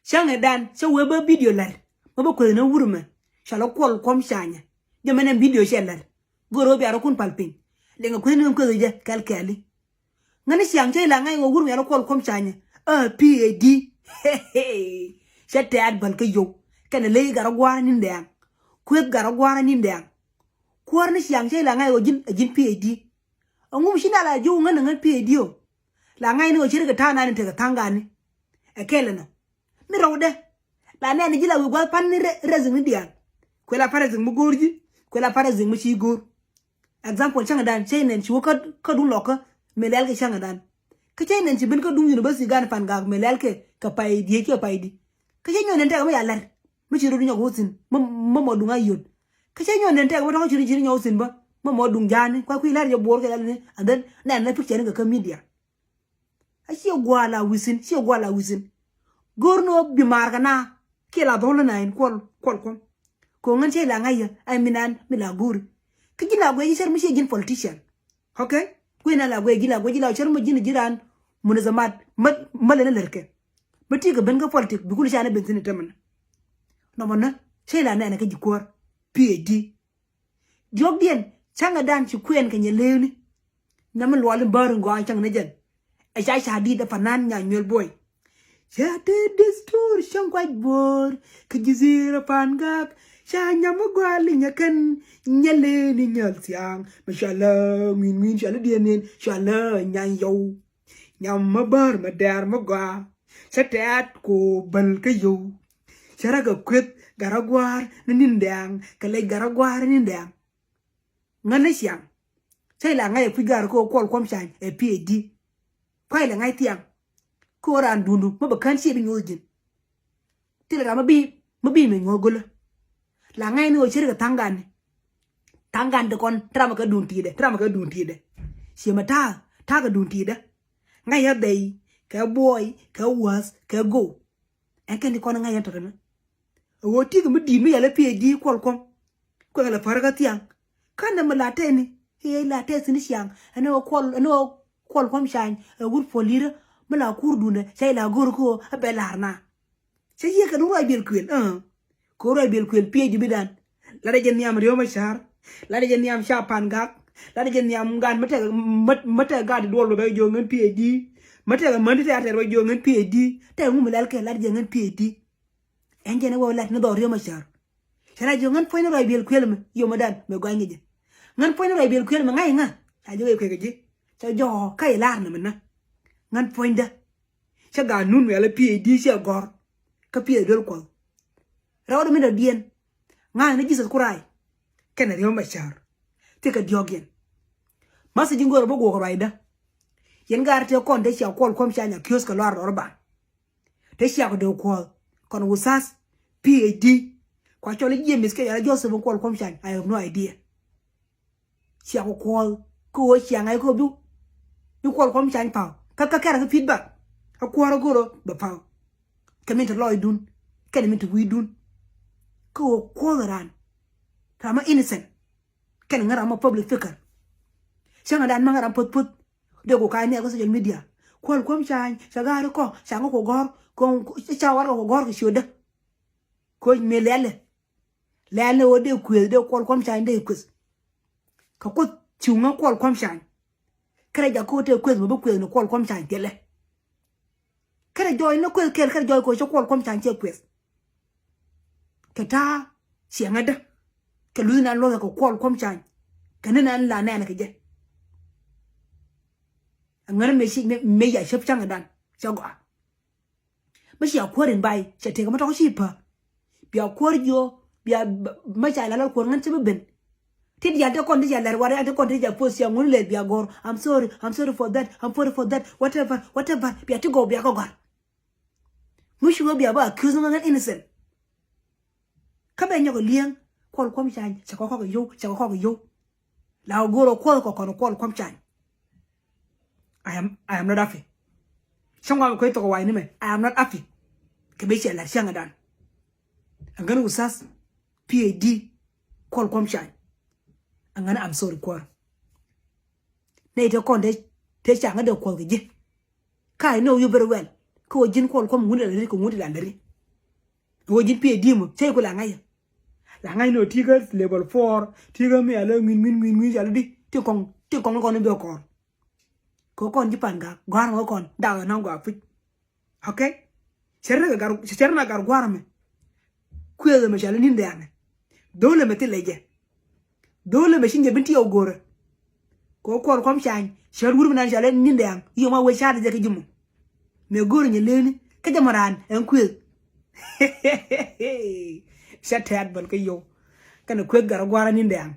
Shang dan so we ba video lar. Ma ba ko na wurma. Shala kwal kom shanya. Jamana video shelar. Goro bi ara kun palpin. Lenga ko ni ko je kalkali. Ngani siang chay la ngai ngo wurma ara kwal kom shanya. PAD. Shate ad ban ka yo. Kana le gara gwara ni ndang. Kwet gara gwara ni ndang. Kwar ni siang chay la ngai o jin PAD. Ngum shina la jo ngan PAD yo. La ngai ni o chire ka tana ni te ka tanga ni. Ekele no. Mi rawde. La ne ni jila wi gwa pan ni rezing ni dian. Kwela parezing mu gorji, kwela parezing mu chi gor. Example changa dan chainen chi woka ka dun loka melal ke changa dan. Ka chainen chi bin ka dun university gan fan ga melal ke ka pai die ke pai di. Ka chainen nente ka ya lar. Mu chi ru nya gosin, mo dunga yod. Ka chainen nente ka mo chi nya gosin ba. Mo dung jani kwa ku lar yo bor ke dal ni and then na picture ga ka media. Ashi gwala wisin, shi gwala wisin. Gorno bi marga na ke la dola na en kol. Ko ngan che la ngaya ay minan mila gur ki gina gwe cher mi gin politician okay ko na la gwe gila cher mo gin jiran mun zamat malena lerke bati ga ben ga politik bi kul shana benzin taman no mona che la na ka jikor PAD jog dien changa dan ci kuen ka nyeleni na man wal bar ngo an chang na jen a sha shadi da fanan nya nyol boy ya te destor shang kwaj bor ka jizira pangak Shanya magwali nyakan nyale ni nyal siang mashallah min shala dienin shala nyan yo nyam mabar madar magwa satat ko bal kayo sharaga kwet garagwar nindang kale garagwar nindang ngana siang sai la ngai figar ko kol kom shan e PAD kwai la ngai tiang ko ran dundu mabakan shi bin yojin tira mabi me ngogola la ngai no chire tangan de kon trama ka dun tide si mata ta ka dun tide ngai ya dei ka boy ka was ka go en ken kon ngai ya to na wo ti ga mudi mi ya la PAD kol kom ko la farga tiang kan na malate ni he la te sin siang no kol kom shan gur folira mala kurdune sai la gor ko belarna sai ye ka no ay bil kwel ko roy bel kwel PAD bidan la de niam riyo mashar la de niam shapan gak la de niam gan mata gad dolo be jo ngen PAD mata ga mandi ta be jo ngen PAD te ngum lal ke la de ngen PAD enjene wo la no do riyo mashar sara jo ngen point roy bel kwel me yo madan me gwa ngi ngen point roy bel kwel me ngai nga ta jo ke ji ta jo kai la na mena ngen point da sa ga nun me la PAD sia gor ka PAD dol ko rawdo mi da dien nga ni Jesus kurai ken riyo mashar te ka diogen masa jingoro bo go raida yen gar te kon de sia kol kom shanya kios ka lor orba te sia ko de ko kon usas PAD kwa chole jemis ke ya Joseph kol kom shanya I have no idea sia ko sia ngai ko du kol kom shanya pa ka kara feedback ko ro goro ba pa kemin to loidun kemin to widun ko ran kama innocent ken ngara ma public figure shanga dan mangara put de ko kai ne ko social media kol kom chan sagar ko shanga ko gor ko chawar ko gor ko shoda ko me lele o de kwel de kol kom chan de kus ka ko chunga kol kom chan kare ja ko te kwel bo kwel no kol kom chan tele kare joy no kwel kare joy ko kol kom chan che kwel kata siangada ke luina lo ko kol kom chan kanana la na ke je ngara me shi me ya shep changa dan chago ma shi akorin bai che te ga mata ko shi pa bi akorjo bi ma cha la ko ngan che ben ti ya de kon de ya la wara de kon de ya post ya ngun le bi agor I'm sorry for that whatever bi ati go bi agor mushi go bi aba accuse ngan innocent kabe nyogo liang kol kom chan cha ko yo la goro kol kom chan I am not happy shangwa ko to wa ni me I am not happy ke be che la shanga dan angana usas PAD kol kom chan angana I'm sorry ko ne to kon de te changa de kol ge I know you very well ko jin kol kom ngule ko ngudi la ndari wo jin PhD mo sai ko la ngai no tiga level 4 tiga me ala min jalo di ti kong ko be ko kon jipan ga gwar ko kon da na go afi okay serna gar gwar me kuye me jalo ni ndane dole me tileje dole me shinje binti yo gore ko kom shan shar wurmi nan jalo ni ndang yo ma we shade je kijumo me gore ni leni ka jamaran en kuye Shut head bal kayo kana kwet gar gwara ni ndang